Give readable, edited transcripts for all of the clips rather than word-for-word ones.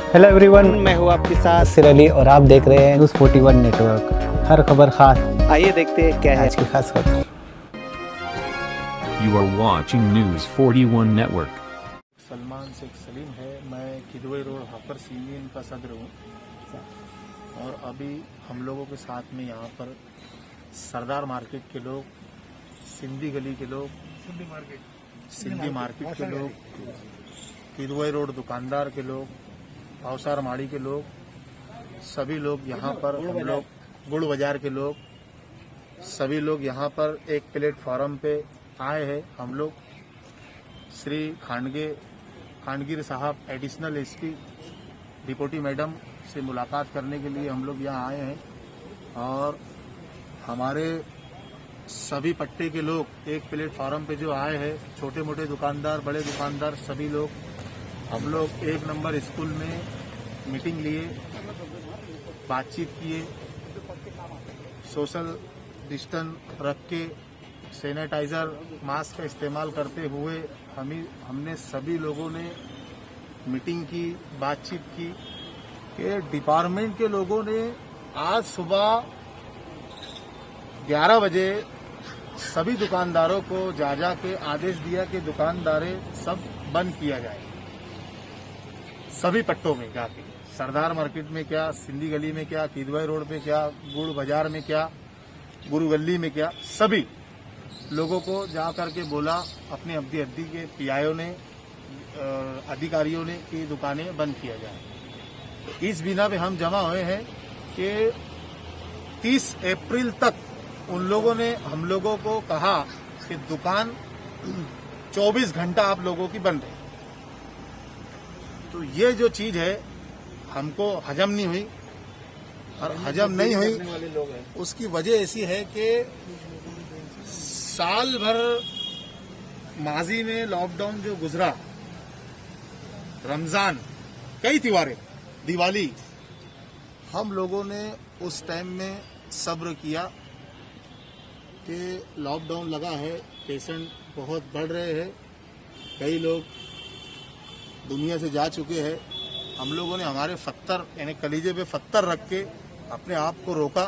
Hello everyone, मैं हूँ आपके साथ सिर अली और आप देख रहे हैं न्यूज़ 41 नेटवर्क। हर खबर खास। आइए देखते हैं क्या है आज की खास खबर। You are watching News 41 Network. Salman Sheikh Salim है। मैं किदवई रोड हॉकर्स यूनियन का सदर हूँ और अभी हम लोगों के साथ में यहाँ पर सरदार मार्केट के लोग, सिंधी गली के लोग, सिंधी मार्केट के लोग, किदवई रोड दुकानदार के लोग, भावसार माड़ी के लोग, सभी लोग यहाँ पर, हम लोग गुड़ बाजार के लोग, सभी लोग यहाँ पर एक प्लेटफॉर्म पे आए हैं। हम लोग श्री खानगीर साहब एडिशनल एसपी डिप्टी मैडम से मुलाकात करने के लिए हम लोग यहाँ आए हैं और हमारे सभी पट्टे के लोग एक प्लेटफॉर्म पे जो आए हैं, छोटे मोटे दुकानदार, बड़े दुकानदार, सभी लोग, हम लोग एक नंबर स्कूल में मीटिंग लिए, बातचीत किए, सोशल डिस्टेंस रख के, सैनिटाइजर, मास्क का इस्तेमाल करते हुए हमने सभी लोगों ने मीटिंग की, बातचीत की कि डिपार्टमेंट के लोगों ने आज सुबह 11 बजे सभी दुकानदारों को जा के आदेश दिया कि दुकानदारें सब बंद किया जाए। सभी पट्टों में जाके, सरदार मार्केट में क्या, सिंधी गली में क्या, किदवई रोड पे क्या, गुड़ बाजार में क्या, गुरु गली में क्या, सभी लोगों को जा करके बोला, अपने अवधि के पीआईओ ने, अधिकारियों ने, कि दुकानें बंद किया जाए। तो इस बिना पे हम जमा हुए हैं कि 30 अप्रैल तक उन लोगों ने हम लोगों को कहा कि दुकान 24 घंटा आप लोगों की बंद है। तो ये जो चीज है हमको हजम नहीं हुई, और हजम नहीं हुई उसकी वजह ऐसी है कि साल भर माजी में लॉकडाउन जो गुजरा, रमजान, कई त्योहारें, दिवाली, हम लोगों ने उस टाइम में सब्र किया कि लॉकडाउन लगा है, पेशेंट बहुत बढ़ रहे हैं, कई लोग दुनिया से जा चुके हैं। हम लोगों ने हमारे पत्थर यानी कलीजे पे पत्थर रख के अपने आप को रोका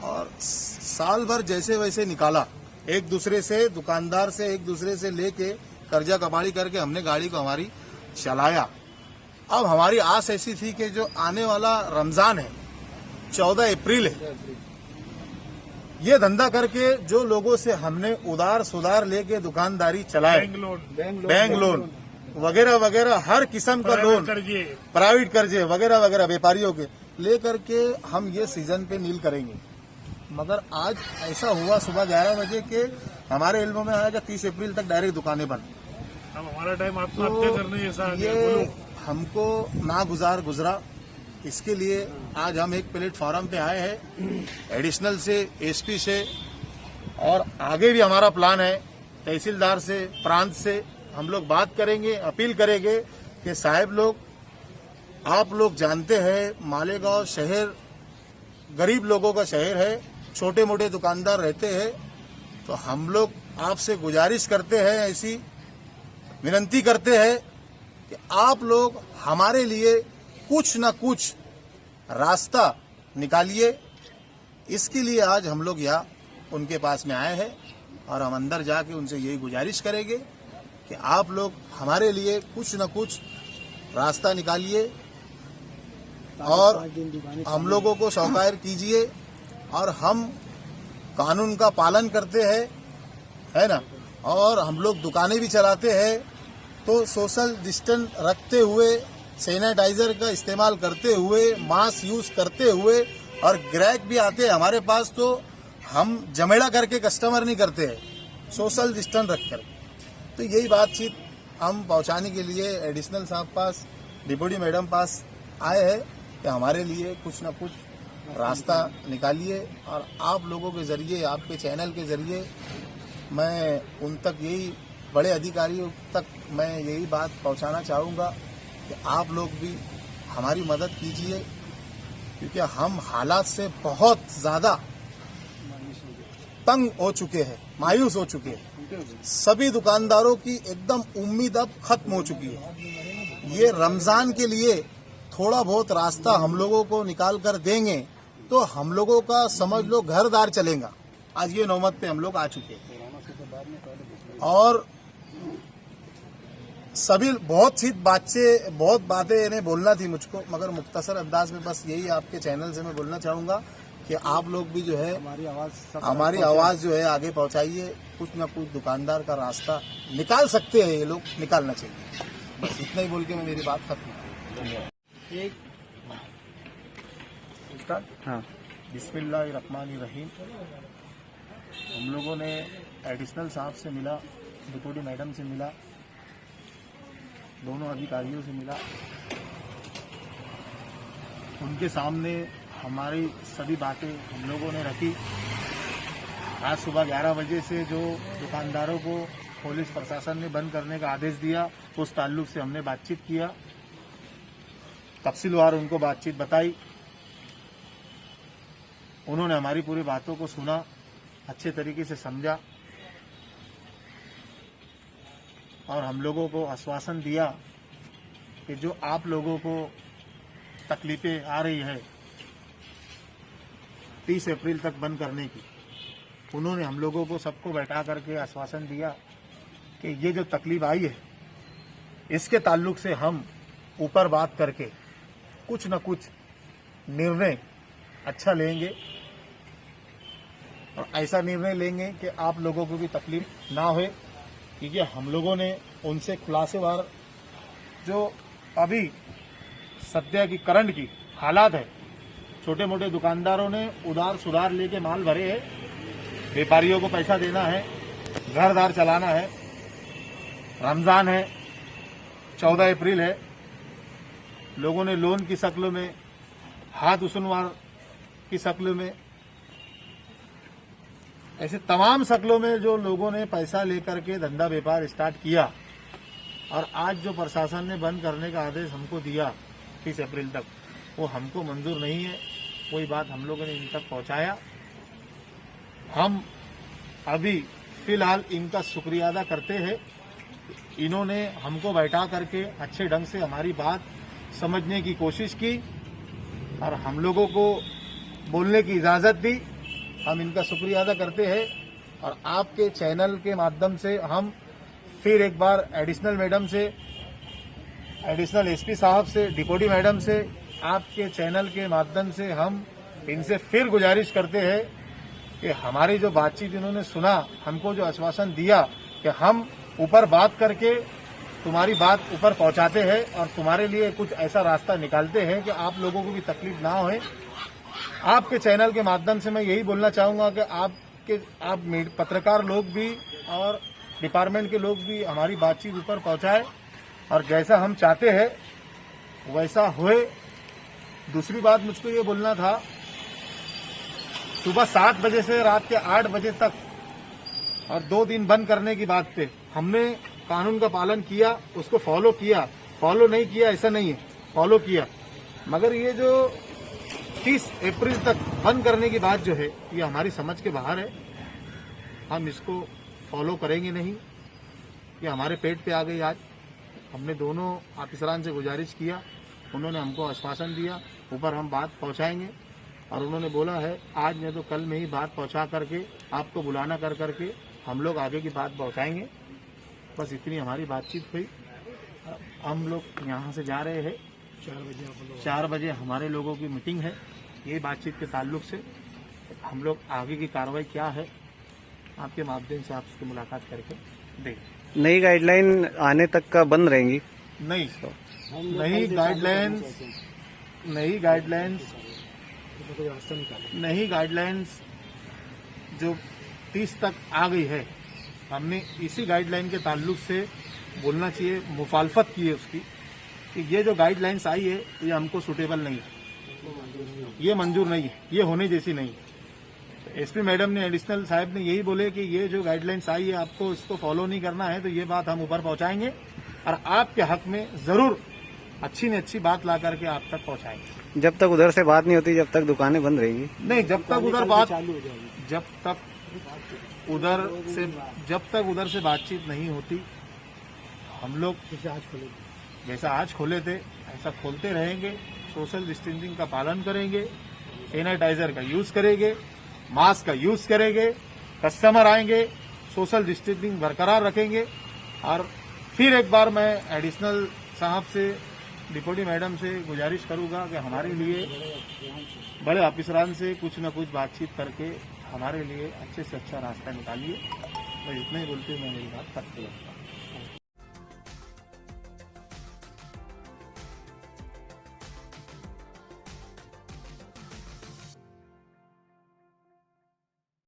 और साल भर जैसे वैसे निकाला, एक दूसरे से, दुकानदार से एक दूसरे से लेके कर्जा कबाड़ी करके हमने गाड़ी को हमारी चलाया। अब हमारी आस ऐसी थी कि जो आने वाला रमजान है, 14 अप्रैल है, ये धंधा करके जो लोगों से हमने उधार सुधार लेके दुकानदारी चलाए, बैंक लोन वगैरह वगैरह, हर किस्म का लोन, प्राइवेट कर्जे वगैरह वगैरह, व्यापारियों के लेकर के हम ये सीजन पे नील करेंगे। मगर आज ऐसा हुआ सुबह 11 बजे के हमारे इल्म में आया कि 30 अप्रैल तक डायरेक्ट दुकानें बंद। अब हमारा टाइम आत्महत्या करने जैसा ये हमको नागुजार गुजरा। इसके लिए आज हम एक प्लेटफॉर्म पे आए हैं एडिशनल से, एसपी से, और आगे भी हमारा प्लान है तहसीलदार से, प्रांत से हम लोग बात करेंगे, अपील करेंगे कि साहब लोग, आप लोग जानते हैं मालेगांव शहर गरीब लोगों का शहर है, छोटे मोटे दुकानदार रहते हैं, तो हम लोग आपसे गुजारिश करते हैं, ऐसी विनती करते हैं कि आप लोग हमारे लिए कुछ न कुछ रास्ता निकालिए। इसके लिए आज हम लोग यहाँ उनके पास में आए हैं और हम अंदर जाके उनसे यही गुजारिश करेंगे कि आप लोग हमारे लिए कुछ न कुछ रास्ता निकालिए और हम लोगों को सौकायर कीजिए, और हम कानून का पालन करते हैं, है ना, और हम लोग दुकानें भी चलाते हैं, तो सोशल डिस्टेंस रखते हुए, सैनिटाइजर का इस्तेमाल करते हुए, मास्क यूज करते हुए, और ग्राहक भी आते हैं हमारे पास तो हम जमेड़ा करके कस्टमर नहीं करते हैं, सोशल डिस्टेंस रखकर। तो यही बातचीत हम पहुंचाने के लिए एडिशनल साहब पास, डिप्टी मैडम पास आए हैं कि हमारे लिए कुछ न कुछ रास्ता निकालिए, और आप लोगों के जरिए, आपके चैनल के जरिए मैं उन तक यही, बड़े अधिकारियों तक मैं यही बात पहुंचाना चाहूँगा कि आप लोग भी हमारी मदद कीजिए, क्योंकि हम हालात से बहुत ज़्यादा तंग हो चुके हैं, मायूस हो चुके हैं। सभी दुकानदारों की एकदम उम्मीद अब खत्म हो चुकी है। ये रमजान के लिए थोड़ा बहुत रास्ता हम लोगों को निकाल कर देंगे तो हम लोगों का समझ लो घरदार चलेगा। आज ये नौबत पे हम लोग आ चुके हैं और सभी बहुत बातें इन्हें बोलना थी मुझको, मगर मुख्तसर अंदाज में बस यही आपके चैनल से मैं बोलना चाहूंगा कि आप लोग भी जो है हमारी आवाज जो है आगे पहुंचाइए। कुछ ना कुछ दुकानदार का रास्ता निकाल सकते हैं, ये लोग निकालना चाहिए। बस इतना ही बोल के मैं मेरी बात खत्म। हाँ बिस्मिल्लाहिर्रहमानिर्रहीम। हम लोगों ने एडिशनल साहब से मिला, डिप्टी मैडम से मिला, दोनों अधिकारियों से मिला। उनके सामने हमारी सभी बातें हम लोगों ने रखी। आज सुबह 11 बजे से जो दुकानदारों को पुलिस प्रशासन ने बंद करने का आदेश दिया, उस ताल्लुक से हमने बातचीत किया, तफसीलवार उनको बातचीत बताई। उन्होंने हमारी पूरी बातों को सुना, अच्छे तरीके से समझा और हम लोगों को आश्वासन दिया कि जो आप लोगों को तकलीफें आ रही है 30 अप्रैल तक बंद करने की, उन्होंने हम लोगों को सबको बैठा करके आश्वासन दिया कि ये जो तकलीफ आई है इसके ताल्लुक से हम ऊपर बात करके कुछ न कुछ निर्णय अच्छा लेंगे और ऐसा निर्णय लेंगे कि आप लोगों को भी तकलीफ ना होए। क्योंकि हम लोगों ने उनसे खुलासेवार जो अभी सद्य की करंट की हालात है, छोटे मोटे दुकानदारों ने उधार सुधार लेके माल भरे है, व्यापारियों को पैसा देना है, घरदार चलाना है, रमजान है, 14 अप्रैल है, लोगों ने लोन की शक्ल में, हाथ उसनवार की शक्ल में, ऐसे तमाम शक्लों में जो लोगों ने पैसा लेकर के धंधा व्यापार स्टार्ट किया और आज जो प्रशासन ने बंद करने का आदेश हमको दिया 30 अप्रैल तक, वो हमको मंजूर नहीं है। कोई बात हम लोगों ने इन तक पहुंचाया। हम अभी फिलहाल इनका शुक्रिया अदा करते हैं। इन्होंने हमको बैठा करके अच्छे ढंग से हमारी बात समझने की कोशिश की और हम लोगों को बोलने की इजाज़त दी। हम इनका शुक्रिया अदा करते हैं और आपके चैनल के माध्यम से हम फिर एक बार एडिशनल मैडम से, एडिशनल एसपी साहब से, डिप्टी मैडम से, आपके चैनल के माध्यम से हम इनसे फिर गुजारिश करते हैं कि हमारी जो बातचीत इन्होंने सुना, हमको जो आश्वासन दिया कि हम ऊपर बात करके तुम्हारी बात ऊपर पहुंचाते हैं और तुम्हारे लिए कुछ ऐसा रास्ता निकालते हैं कि आप लोगों को भी तकलीफ ना होए। आपके चैनल के माध्यम से मैं यही बोलना चाहूंगा कि आप पत्रकार लोग भी और डिपार्टमेंट के लोग भी हमारी बातचीत ऊपर पहुंचाए और जैसा हम चाहते हैं वैसा होए। दूसरी बात मुझको ये बोलना था, सुबह 7 बजे से रात के 8 बजे तक और 2 दिन बंद करने की बात पे हमने कानून का पालन किया, उसको फॉलो किया। फॉलो नहीं किया ऐसा नहीं है, फॉलो किया। मगर ये जो 30 अप्रैल तक बंद करने की बात जो है ये हमारी समझ के बाहर है। हम इसको फॉलो करेंगे नहीं, ये हमारे पेट पे आ गई। आज हमने दोनों ऑफिसरान से गुजारिश किया, उन्होंने हमको आश्वासन दिया ऊपर हम बात पहुंचाएंगे और उन्होंने बोला है आज नहीं तो कल में ही बात पहुंचा करके आपको बुलाना कर करके हम लोग आगे की बात पहुंचाएंगे। बस इतनी हमारी बातचीत हुई। हम लोग यहाँ से जा रहे हैं, 4 बजे हमारे लोगों की मीटिंग है। ये बातचीत के ताल्लुक से हम लोग आगे की कार्रवाई क्या है आपके माध्यम से आपसे मुलाकात करके देंगे। नई गाइडलाइन आने तक का बंद रहेंगी? नहीं, नई गाइडलाइंस जो 30 तक आ गई है, हमने इसी गाइडलाइन के ताल्लुक से बोलना चाहिए, मुखालफत की है उसकी कि ये जो गाइडलाइंस आई है ये हमको सूटेबल नहीं है, ये मंजूर नहीं है, ये होने जैसी नहीं है। एसपी मैडम ने, एडिशनल साहब ने यही बोले कि ये जो गाइडलाइंस आई है आपको इसको फॉलो नहीं करना है, तो ये बात हम ऊपर पहुंचाएंगे और आपके हक में जरूर अच्छी न अच्छी बात ला करके आप तक पहुंचाएंगे। जब तक उधर से बात नहीं होती, जब तक दुकानें बंद रहेंगी? नहीं, जब तक उधर बात चालू हो जाएगी, जब तक उधर से बातचीत नहीं होती, हम लोग जैसा आज खोले थे ऐसा खोलते रहेंगे, सोशल डिस्टेंसिंग का पालन करेंगे, सैनिटाइजर का यूज करेंगे, मास्क का यूज करेंगे, कस्टमर आएंगे, सोशल डिस्टेंसिंग बरकरार रखेंगे। और फिर एक बार मैं एडिशनल साहब से, डिप्टी मैडम से गुजारिश करूंगा कि हमारे लिए बड़े ऑफिसरान से कुछ न कुछ बातचीत करके हमारे लिए अच्छे से अच्छा रास्ता निकालिए। तो इतना ही बोलते हुए मैं मेरी बात करती हूँ।